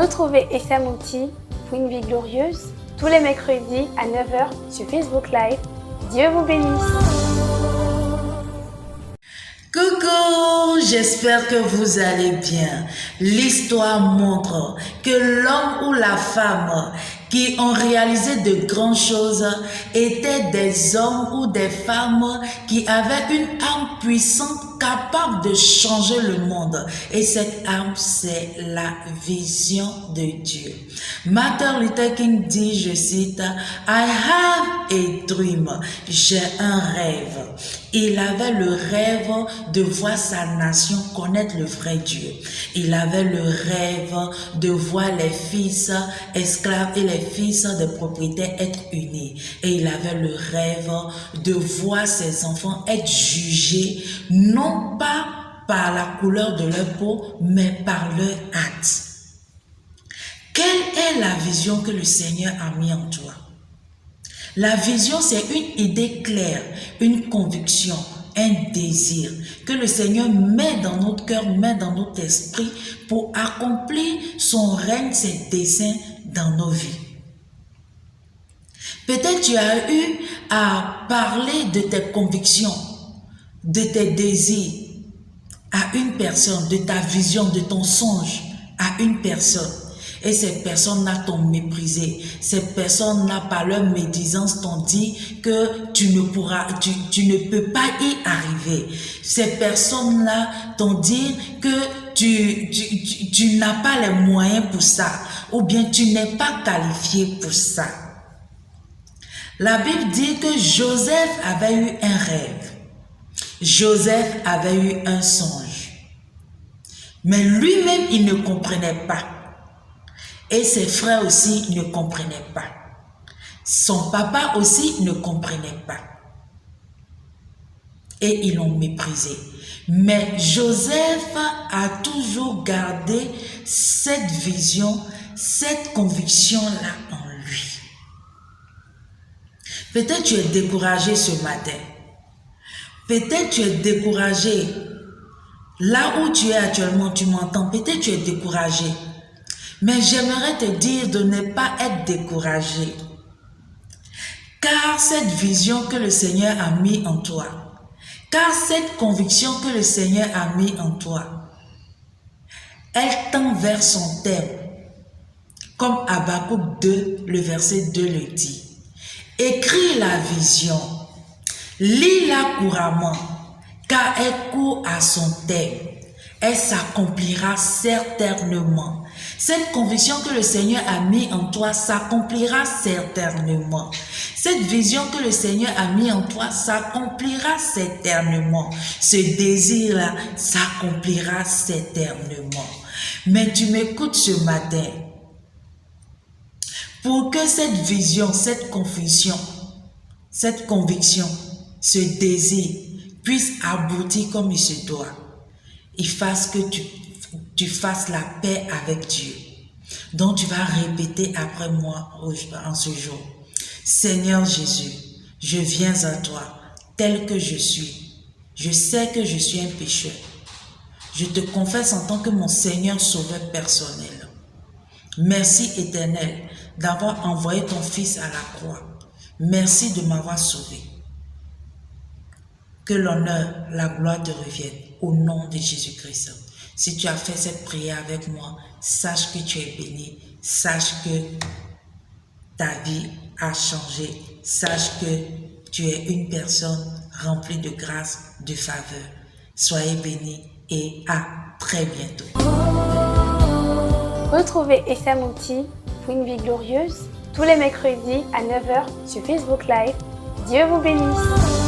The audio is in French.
Retrouvez FM Outil pour une vie glorieuse tous les mercredis à 9h sur Facebook Live. Dieu vous bénisse. Coucou, j'espère que vous allez bien. L'histoire montre que l'homme ou la femme qui ont réalisé de grandes choses étaient des hommes ou des femmes qui avaient une âme puissante capable de changer le monde. Et cette âme, c'est la vision de Dieu. Martin Luther King dit, je cite, « I have a dream ». J'ai un rêve. Il avait le rêve de voir sa nation connaître le vrai Dieu. Il avait le rêve de voir les fils esclaves et les fils de propriétaires être unis. Et il avait le rêve de voir ses enfants être jugés, non pas par la couleur de leur peau, mais par leur acte. Quelle est la vision que le Seigneur a mis en toi? La vision, c'est une idée claire, une conviction, un désir que le Seigneur met dans notre cœur, met dans notre esprit pour accomplir son règne, ses desseins dans nos vies. Peut-être tu as eu à parler de tes convictions, de tes désirs à une personne, de ta vision, de ton songe à une personne. Et ces personnes-là t'ont méprisé. Ces personnes-là, par leur médisance, t'ont dit que tu ne peux pas y arriver. Ces personnes-là t'ont dit que tu n'as pas les moyens pour ça. Ou bien tu n'es pas qualifié pour ça. La Bible dit que Joseph avait eu un rêve. Joseph avait eu un songe. Mais lui-même, il ne comprenait pas. Et ses frères aussi ne comprenaient pas. Son papa aussi ne comprenait pas. Et ils l'ont méprisé. Mais Joseph a toujours gardé cette vision, cette conviction-là en lui. Peut-être tu es découragé ce matin. Peut-être tu es découragé. Là où tu es actuellement, tu m'entends. Peut-être tu es découragé. Mais j'aimerais te dire de ne pas être découragé. Car cette vision que le Seigneur a mis en toi, car cette conviction que le Seigneur a mis en toi, elle tend vers son terme. Comme Habakkuk 2, le verset 2 le dit. Écris la vision, lis-la couramment, car elle court à son terme. Elle s'accomplira certainement. Cette conviction que le Seigneur a mis en toi s'accomplira certainement. Cette vision que le Seigneur a mis en toi s'accomplira certainement. Ce désir-là s'accomplira certainement. Mais tu m'écoutes ce matin. Pour que cette vision, cette conviction, ce désir puisse aboutir comme il se doit, il fasse que tu fasses la paix avec Dieu. Donc tu vas répéter après moi en ce jour. Seigneur Jésus, je viens à toi tel que je suis. Je sais que je suis un pécheur. Je te confesse en tant que mon Seigneur sauveur personnel. Merci Éternel d'avoir envoyé ton Fils à la croix. Merci de m'avoir sauvé. Que l'honneur, la gloire te reviennent au nom de Jésus-Christ. Si tu as fait cette prière avec moi, sache que tu es béni. Sache que ta vie a changé. Sache que tu es une personne remplie de grâce, de faveur. Soyez bénis et à très bientôt. Retrouvez FM Outil pour une vie glorieuse tous les mercredis à 9h sur Facebook Live. Dieu vous bénisse.